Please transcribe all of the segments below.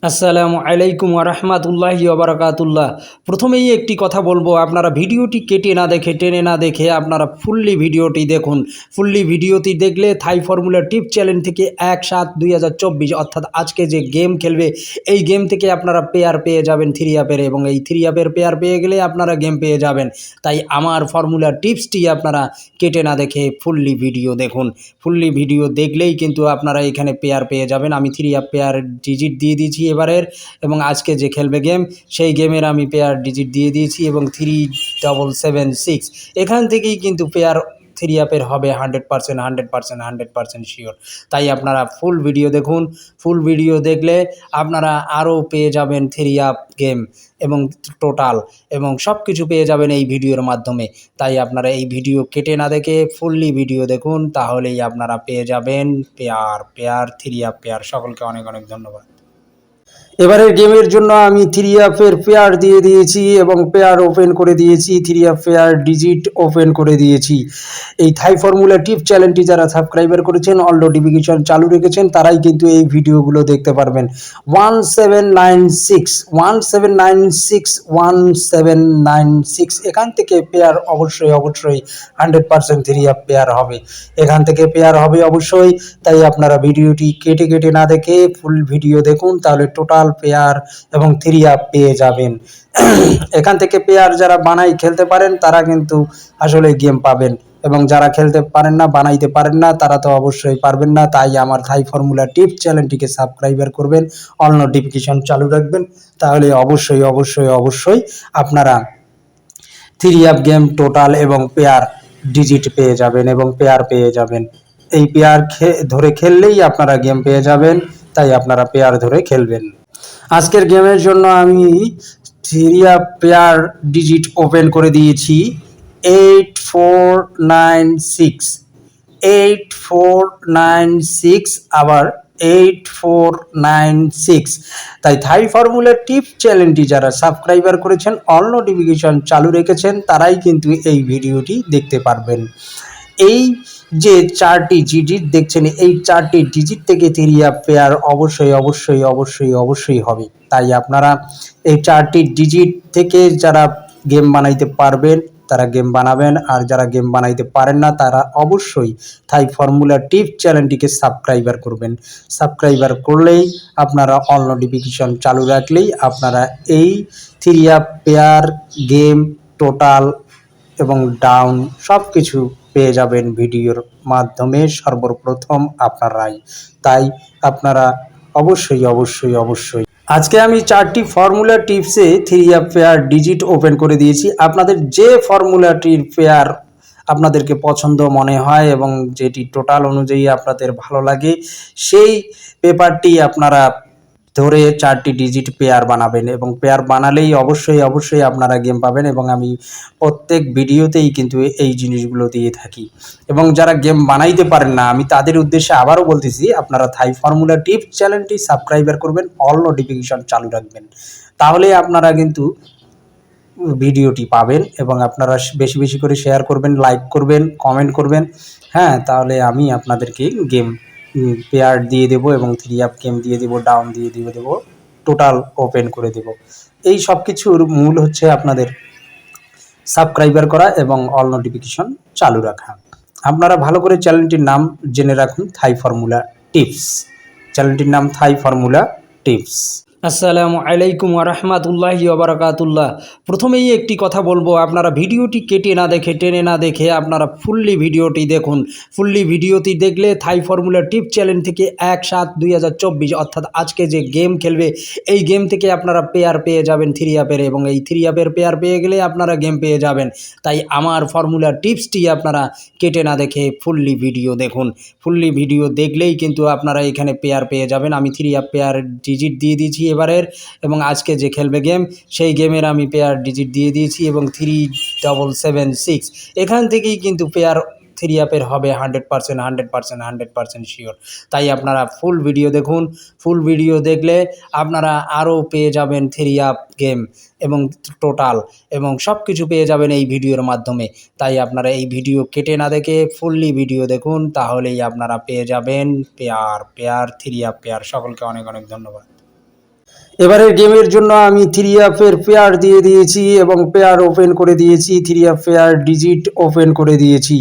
আসসালামু আলাইকুম ওরহমাতুল্লাহি ওবারাকাতুল্লাহ। প্রথমেই একটি কথা বলবো, আপনারা ভিডিওটি কেটে না দেখে টেনে না দেখে আপনারা ফুললি ভিডিওটি দেখুন। ফুললি ভিডিওটি দেখলে থাই ফর্মুলা টিপ চ্যালেঞ্জ থেকে 1/7/2024 অর্থাৎ আজকে যে গেম খেলবে এই গেম থেকে আপনারা পেয়ার পেয়ে যাবেন 3 অ্যাপের, এবং এই 3 অ্যাপের পেয়ার পেয়ে গেলে আপনারা গেম পেয়ে যাবেন। তাই আমার ফর্মুলা টিপসটি আপনারা কেটে না দেখে ফুললি ভিডিও দেখুন। ফুললি ভিডিও দেখলেই কিন্তু আপনারা এখানে পেয়ার পেয়ে যাবেন। আমি 3 অ্যাপ পেয়ার ডিজিট দিয়ে দিয়েছি এবারের, এবং আজকে যে খেলবে গেম সেই গেমের আমি পেয়ার ডিজিট দিয়ে দিয়েছি, এবং 3776 এখান থেকেই কিন্তু পেয়ার 3 অ্যাপের হবে 100% শিওর। তাই আপনারা ফুল ভিডিও দেখুন। ফুল ভিডিও দেখলে আপনারা আরও পেয়ে যাবেন 3 অ্যাপ গেম এবং টোটাল এবং সব কিছু পেয়ে যাবেন এই ভিডিওর মাধ্যমে। তাই আপনারা এই ভিডিও কেটে না দেখে ফুললি ভিডিও দেখুন, তাহলেই আপনারা পেয়ে যাবেন পেয়ার পেয়ার 3 অ্যাপ পেয়ার। সকলকে অনেক অনেক ধন্যবাদ। এবারের গেমের জন্য আমি 3 অ্যাপের পেয়ার দিয়ে দিয়েছি এবং পেয়ার ওপেন করে দিয়েছি, 3 অ্যাপ পেয়ার ডিজিট ওপেন করে দিয়েছি। এই থাই ফর্মুলা টিপ চ্যানেলটি যারা সাবস্ক্রাইবার করেছেন, অল নোটিফিকেশন চালু রেখেছেন, তারাই কিন্তু এই ভিডিওগুলো দেখতে পারবেন। 1796 1796 1796 এখান থেকে পেয়ার অবশ্যই 100% 3 অ্যাপ পেয়ার হবে। এখান থেকে পেয়ার হবে অবশ্যই। তাই আপনারা ভিডিওটি কেটে কেটে না দেখে ফুল ভিডিও দেখুন, তাহলে টোটাল পেয়ার এবং 3 অ্যাপ পেয়ে যাবেন। এখান থেকে পেয়ার যারা বানাই খেলতে পারেন তারা কিন্তু আসলে গেম পাবেন, এবং যারা খেলতে পারেন না, বানাইতে পারেন না, তারা তো অবশ্যই পারবেন না। তাই আমার থাই ফর্মুলা টিপ চ্যানেলটিকে সাবস্ক্রাইবার করবেন, অল নোটিফিকেশন চালু রাখবেন, তাহলে অবশ্যই আপনারা 3 অ্যাপ গেম টোটাল এবং পেয়ার ডিজিট পেয়ে যাবেন এবং পেয়ার পেয়ে যাবেন। এই পেয়ার ধরে খেললেই আপনারা গেম পেয়ে যাবেন, তাই আপনারা পেয়ার ধরে খেলবেন। আজকের গেমের জন্য আমি 3 অ্যাপ পেয়ার ডিজিট ওপেন করে দিয়েছি 8496 8496 আবার 8496। তাই থাই ফর্মুলা টিপ চ্যানেলটি যারা সাবস্ক্রাইবার করেছেন, অল নোটিফিকেশন চালু রেখেছেন, তারাই কিন্তু এই ভিডিওটি দেখতে পারবেন। এই যে 4টি ডিজিট দেখছেন, এই 4টি ডিজিট থেকে 3 অ্যাপ পেয়ার অবশ্যই হবে। তাই আপনারা এই 4টি ডিজিট থেকে যারা গেম বানাইতে পারবেন তারা গেম বানাবেন, আর যারা গেম বানাইতে পারেন না তারা অবশ্যই থাই ফর্মুলা টিপ চ্যানেলটিকে সাবস্ক্রাইবার করবেন। সাবস্ক্রাইবার করলেই আপনারা অল নোটিফিকেশন চালু রাখলেই আপনারা এই 3 অ্যাপ পেয়ার গেম টোটাল এবং ডাউন সব কিছু পেয়ে যাবেন ভিডিওর মাধ্যমে সর্বপ্রথম আপনারাই। তাই আপনারা অবশ্যই আজকে আমি 4টি ফর্মুলা টিপসে 3 অ্যাপ পেয়ার ডিজিট ওপেন করে দিয়েছি। আপনাদের যে ফর্মুলাটির পেয়ার আপনাদেরকে পছন্দ মনে হয় এবং যেটি টোটাল অনুযায়ী আপনাদের ভালো লাগে, সেই পেপারটি আপনারা ধরে 4টি ডিজিট পেয়ার বানাবেন, এবং পেয়ার বানালেই অবশ্যই আপনারা গেম পাবেন। এবং আমি প্রত্যেক ভিডিওতেই কিন্তু এই জিনিসগুলো দিয়ে থাকি। এবং যারা গেম বানাইতে পারেন না, আমি তাদের উদ্দেশ্যে আবারও বলতেছি, আপনারা থাই ফর্মুলা টিপ চ্যানেলটি সাবস্ক্রাইবার করবেন, অল নোটিফিকেশন চালু রাখবেন, তাহলে আপনারা কিন্তু ভিডিওটি পাবেন। এবং আপনারা বেশি করে শেয়ার করবেন, লাইক করবেন, কমেন্ট করবেন। হ্যাঁ, তাহলে আমি আপনাদেরকে গেম পেয়ার দিয়ে দেবো এবং 3 অ্যাপ গেম দিয়ে দেবো, ডাউন দিয়ে দেবো, টোটাল ওপেন করে দেব। এই সব কিছুর মূল হচ্ছে আপনাদের সাবস্ক্রাইবার করা এবং অল নোটিফিকেশন চালু রাখা। আপনারা ভালো করে চ্যানেলটির নাম জেনে রাখুন, থাই ফর্মুলা টিপস। চ্যানেলটির নাম থাই ফর্মুলা টিপস। আসসালামু আলাইকুম ওরহমাতুল্লাহি ওবারাকাতুল্লাহ। প্রথমেই একটি কথা বলবো, আপনারা ভিডিওটি কেটে না দেখে টেনে না দেখে আপনারা ফুললি ভিডিওটি দেখুন। ফুললি ভিডিওটি দেখলে থাই ফর্মুলা টিপ চ্যালেঞ্জ থেকে 1/7/2024 অর্থাৎ আজকে যে গেম খেলবে এই গেম থেকে আপনারা পেয়ার পেয়ে যাবেন 3 অ্যাপের, এবং এই 3 অ্যাপের পেয়ার পেয়ে গেলে আপনারা গেম পেয়ে যাবেন। তাই আমার ফর্মুলা টিপসটি আপনারা কেটে না দেখে ফুললি ভিডিও দেখুন। ফুললি ভিডিও দেখলেই কিন্তু আপনারা এখানে পেয়ার পেয়ে যাবেন। আমি 3 অ্যাপ পেয়ার ডিজিট দিয়ে দিয়েছি এবারের, এবং আজকে যে খেলবে গেম সেই গেমের আমি পেয়ার ডিজিট দিয়ে দিয়েছি, এবং 3776 এখান থেকেই কিন্তু পেয়ার 3 অ্যাপের হবে 100% শিওর। তাই আপনারা ফুল ভিডিও দেখুন। ফুল ভিডিও দেখলে আপনারা আরও পেয়ে যাবেন 3 অ্যাপ গেম এবং টোটাল এবং সব কিছু পেয়ে যাবেন এই ভিডিওর মাধ্যমে। তাই আপনারা এই ভিডিও কেটে না দেখে ফুললি ভিডিও দেখুন, তাহলেই আপনারা পেয়ে যাবেন পেয়ার 3 অ্যাপ পেয়ার। সকলকে অনেক অনেক ধন্যবাদ। এবারের গেমের জন্য আমি 3 অ্যাপের পেয়ার দিয়ে দিয়েছি এবং পেয়ার ওপেন করে দিয়েছি, 3 অ্যাপ পেয়ার ডিজিট ওপেন করে দিয়েছি।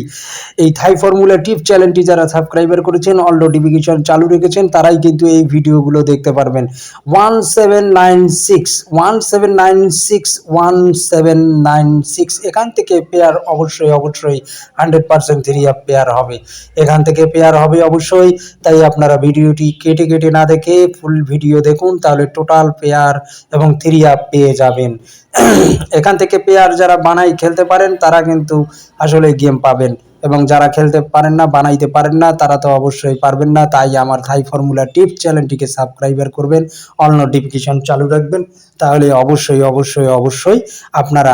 এই থাই ফর্মুলা টিপ চ্যানেলটি যারা সাবস্ক্রাইবার করেছেন, অল নোটিফিকেশন চালু রেখেছেন, তারাই কিন্তু এই ভিডিওগুলো দেখতে পারবেন। 1796 1796 1796 এখান থেকে পেয়ার অবশ্যই 100% 3 অ্যাপ পেয়ার হবে। এখান থেকে পেয়ার হবে অবশ্যই, তাই আপনারা ভিডিওটি কেটে কেটে না দেখে ফুল ভিডিও দেখুন, তাহলে টোটাল পেয়ার এবং 3 অ্যাপ পেয়ে যাবেন। এখান থেকে পেয়ার যারা বানাই খেলতে পারেন তারা কিন্তু আসলে গেম পাবেন, এবং যারা খেলতে পারেন না, বানাইতে পারেন না, তারা তো অবশ্যই পারবেন না। তাই আমার থাই ফর্মুলা টিপ চ্যানেলটিকে সাবস্ক্রাইবার করবেন, অল নোটিফিকেশন চালু রাখবেন, তাহলে অবশ্যই আপনারা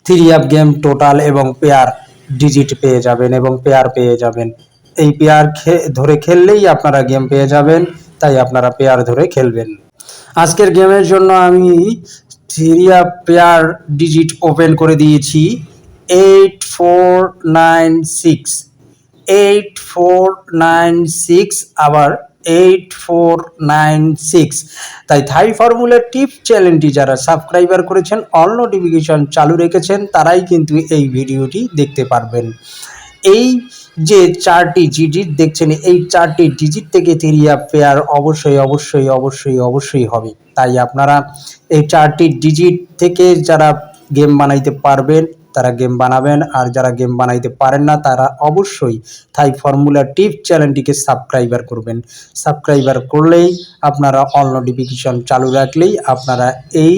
3 অ্যাপ গেম টোটাল এবং পেয়ার ডিজিট পেয়ে যাবেন এবং পেয়ার পেয়ে যাবেন। এই পেয়ার ধরে খেললেই আপনারা গেম পেয়ে যাবেন, তাই আপনারা পেয়ার ধরে খেলবেন। আজকের গেমের জন্য আমি 3 অ্যাপ পেয়ার ডিজিট ওপেন করে দিয়েছি 8496 8496 আবার 8496। তাই থাই ফর্মুলা টিপ চ্যানেলটি যারা সাবস্ক্রাইবার করেছেন, অল নোটিফিকেশন চালু রেখেছেন, তারাই কিন্তু এই ভিডিওটি দেখতে পারবেন। এই যে 4টি ডিজিট দেখছেন, এই 4টি ডিজিট থেকে 3 অ্যাপ পেয়ার অবশ্যই হবে। তাই আপনারা এই 4টি ডিজিট থেকে যারা গেম বানাইতে পারবেন তারা গেম বানাবেন, আর যারা গেম বানাইতে পারেন না তারা অবশ্যই থাই ফর্মুলা টিপ চ্যানেলটিকে সাবস্ক্রাইবার করবেন। সাবস্ক্রাইবার করলেই আপনারা অল নোটিফিকেশন চালু রাখলেই আপনারা এই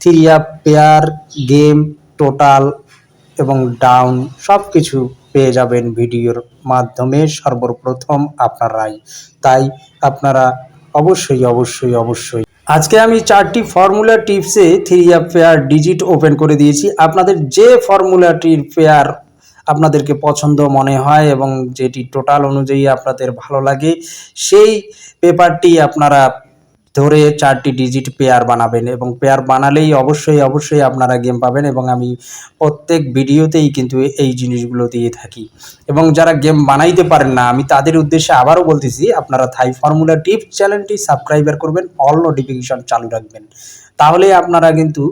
3 অ্যাপ পেয়ার গেম টোটাল এবং ডাউন সব কিছু পেয়ে যাবেন ভিডিওর মাধ্যমে সর্বপ্রথম আপনারাই। তাই আপনারা অবশ্যই আজকে আমি 4টি ফর্মুলা টিপসে 3 অ্যাপ পেয়ার ডিজিট ওপেন করে দিয়েছি। আপনাদের যে ফর্মুলাটির পেয়ার আপনাদেরকে পছন্দ মনে হয় এবং যেটি টোটাল অনুযায়ী আপনাদের ভালো লাগে, সেই পেপারটি আপনারা ধরে 4টি ডিজিট পেয়ার বানাবেন, এবং পেয়ার বানালেই অবশ্যই আপনারা গেম পাবেন। এবং আমি প্রত্যেক ভিডিওতেই কিন্তু এই জিনিসগুলো দিয়ে থাকি। এবং যারা গেম বানাইতে পারেন না, আমি তাদের উদ্দেশ্যে আবারও বলতেছি, আপনারা থাই ফর্মুলা টিপ চ্যানেলটি সাবস্ক্রাইবার করবেন, অল নোটিফিকেশন চালু রাখবেন, তাহলে আপনারা কিন্তু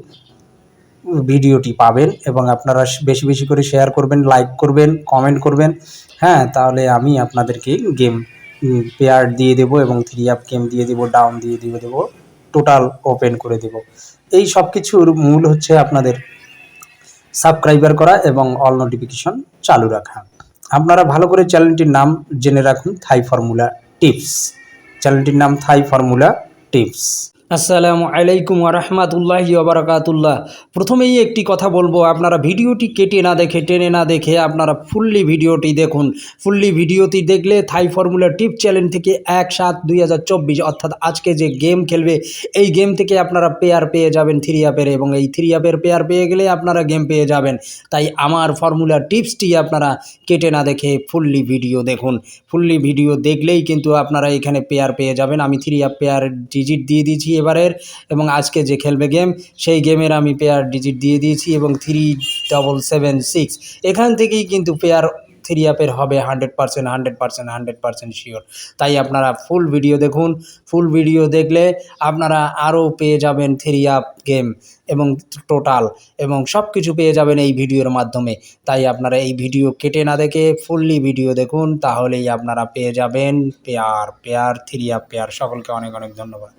ভিডিওটি পাবেন। এবং আপনারা বেশি করে শেয়ার করবেন, লাইক করবেন, কমেন্ট করবেন, হ্যাঁ, তাহলে আমি আপনাদেরকে গেম পেয়ার দিয়ে দেবো এবং 3 অ্যাপ গেম দিয়ে দেবো, ডাউন দিয়ে দেবো, টোটাল ওপেন করে দেব। এই সব কিছুর মূল হচ্ছে আপনাদের সাবস্ক্রাইবার করা এবং অল নোটিফিকেশন চালু রাখা। আপনারা ভালো করে চ্যানেলটির নাম জেনে রাখুন, থাই ফর্মুলা টিপস। চ্যানেলটির নাম থাই ফর্মুলা টিপস। আসসালামু আলাইকুম ওয়া রাহমাতুল্লাহি ওয়া বারাকাতুল্লাহ। প্রথমেই একটি কথা বলবো, আপনারা ভিডিওটি কেটে না দেখে, টেনে না দেখে আপনারা ফুললি ভিডিওটি দেখুন। ফুললি ভিডিওটি দেখলে থাই ফর্মুলা টিপ চ্যানেল থেকে 1/7/2024 অর্থাৎ আজকে যে গেম খেলবে, এই গেম থেকে আপনারা পেয়ার পেয়ে যাবেন 3 অ্যাপের, এবং এই 3 অ্যাপের পেয়ার পেয়ে গেলে আপনারা গেম পেয়ে যাবেন। তাই আমার ফর্মুলা টিপসটি আপনারা কেটে না দেখে ফুললি ভিডিও দেখুন। ফুললি ভিডিও দেখলেই কিন্তু আপনারা এখানে পেয়ার পেয়ে যাবেন। আমি 3 অ্যাপ পেয়ার ডিজিট দিয়ে দিয়েছি এবারের, এবং আজকে যে খেলবে গেম সেই গেমের আমি পেয়ার ডিজিট দিয়ে দিয়েছি, এবং 3776 এখান থেকেই কিন্তু পেয়ার 3 অ্যাপের হবে 100% শিওর। তাই আপনারা ফুল ভিডিও দেখুন। ফুল ভিডিও দেখলে আপনারা আরও পেয়ে যাবেন 3 অ্যাপ গেম এবং টোটাল এবং সব কিছু পেয়ে যাবেন এই ভিডিওর মাধ্যমে। তাই আপনারা এই ভিডিও কেটে না দেখে ফুললি ভিডিও দেখুন, তাহলেই আপনারা পেয়ে যাবেন পেয়ার 3 অ্যাপ পেয়ার। সকলকে অনেক ধন্যবাদ।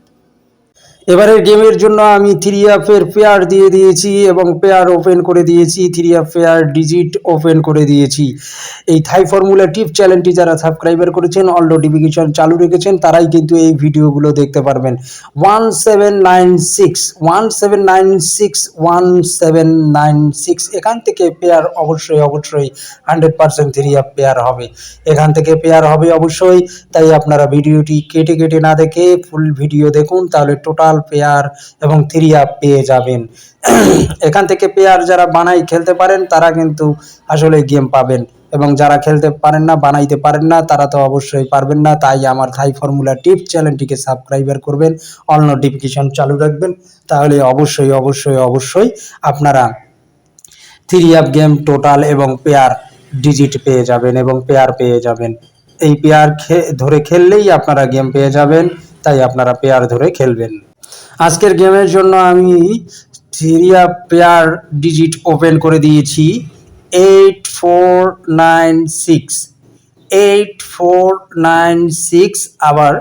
এবারের গেমের জন্য আমি 3 অ্যাপের পেয়ার দিয়ে দিয়েছি এবং পেয়ার ওপেন করে দিয়েছি, 3 অ্যাপ পেয়ার ডিজিট ওপেন করে দিয়েছি। এই থাই ফর্মুলা টিপ চ্যানেলটি যারা সাবস্ক্রাইবার করেছেন, অল নোটিফিকেশন চালু রেখেছেন, তারাই কিন্তু এই ভিডিওগুলো দেখতে পারবেন। 1796 এখান থেকে পেয়ার অবশ্যই 100% 3 অ্যাপ পেয়ার হবে। এখান থেকে পেয়ার হবে অবশ্যই, তাই আপনারা ভিডিওটি কেটে কেটে না দেখে ফুল ভিডিও দেখুন, তাহলে টোটাল পেয়ার এবং 3 অ্যাপ পেয়ে যাবেন। এখান থেকে পেয়ার যারা বানাই খেলতে পারেন তারা কিন্তু আসলে গেম পাবেন, এবং যারা খেলতে পারেন না, বানাইতে পারেন না, তারা তো অবশ্যই পারবেন না। তাই আমার থাই ফর্মুলা টিপ চ্যানেলটিকে সাবস্ক্রাইবার করবেন, অল নোটিফিকেশন চালু রাখবেন, তাহলে অবশ্যই আপনারা 3 অ্যাপ গেম টোটাল এবং পেয়ার ডিজিট পেয়ে যাবেন এবং পেয়ার পেয়ে যাবেন। এই পেয়ার ধরে খেললেই আপনারা গেম পেয়ে যাবেন, তাই আপনারা পেয়ার ধরে খেলবেন। আজকের গেমের জন্য আমি থ্রিয়া পেয়ার ডিজিট ওপেন করে দিয়েছি 8496, 8496, আবার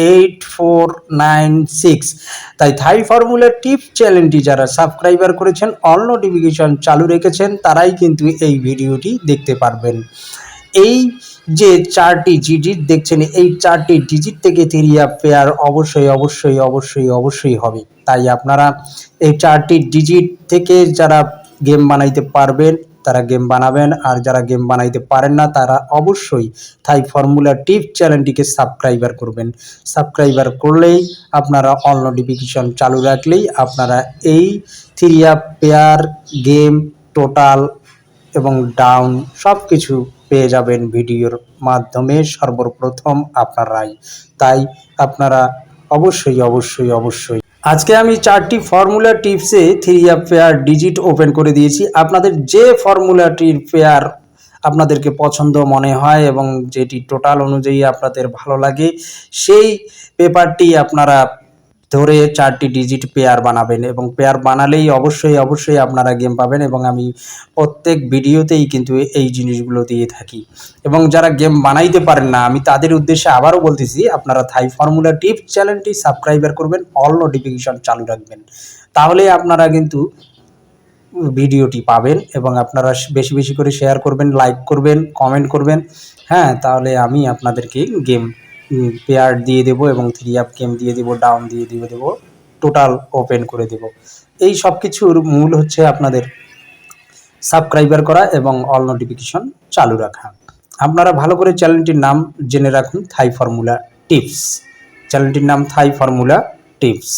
8496। তাই থাই ফর্মুলা টিপস চ্যানেলটি যারা সাবস্ক্রাইবার করেছেন, অল নোটিফিকেশন চালু রেখেছেন, তারাই কিন্তু এই ভিডিওটি দেখতে পারবেন। এই যে 4টি ডিজিট দেখছেন, এই 4টি ডিজিট থেকে থ্রিয়া পেয়ার অবশ্যই অবশ্যই অবশ্যই অবশ্যই হবে। তাই আপনারা এই 4টি ডিজিট থেকে যারা গেম বানাইতে পারবেন তারা গেম বানাবেন, আর যারা গেম বানাইতে পারেন না তারা অবশ্যই থাই ফর্মুলা টিপস চ্যানেলটিকে সাবস্ক্রাইবার করবেন। সাবস্ক্রাইবার করলেই আপনারা অল নোটিফিকেশন চালু রাখলেই আপনারা এই থ্রিয়া পেয়ার গেম টোটাল এবং ডাউন সব কিছু পেয়ে যাবেন ভিডিওর মাধ্যমে সর্বপ্রথম আপনারাই। তাই আপনারা অবশ্যই অবশ্যই অবশ্যই আজকে আমি 4টি ফর্মুলা টিপসে থ্রিয়া পেয়ার ডিজিট ওপেন করে দিয়েছি। আপনাদের যে ফর্মুলাটির পেয়ার আপনাদেরকে পছন্দ মনে হয় এবং যেটি টোটাল অনুযায়ী আপনাদের ভালো লাগে, সেই পেপারটি আপনারা ধরে 4টি ডিজিট পেয়ার বানাবেন, এবং পেয়ার বানালেই অবশ্যই অবশ্যই আপনারা গেম পাবেন। এবং আমি প্রত্যেক ভিডিওতেই কিন্তু এই জিনিসগুলো দিয়ে থাকি। এবং যারা গেম বানাইতে পারেন না, আমি তাদের উদ্দেশ্যে আবারও বলতেছি, আপনারা থাই ফর্মুলা টিপস চ্যানেলটি সাবস্ক্রাইবার করবেন, অল নোটিফিকেশন চালু রাখবেন, তাহলে আপনারা কিন্তু ভিডিওটি পাবেন। এবং আপনারা বেশি বেশি করে শেয়ার করবেন, লাইক করবেন, কমেন্ট করবেন। হ্যাঁ, তাহলে আমি আপনাদেরকে গেম পেয়ার দিয়ে দেবো এবং থ্রি আপ গেম দিয়ে দেবো, ডাউন দিয়ে দেবো, টোটাল ওপেন করে দেব। এই সব কিছুর মূল হচ্ছে আপনাদের সাবস্ক্রাইবার করা এবং অল নোটিফিকেশন চালু রাখা। আপনারা ভালো করে চ্যানেলটির নাম জেনে রাখুন, থাই ফর্মুলা টিপস। চ্যানেলটির নাম থাই ফর্মুলা টিপস।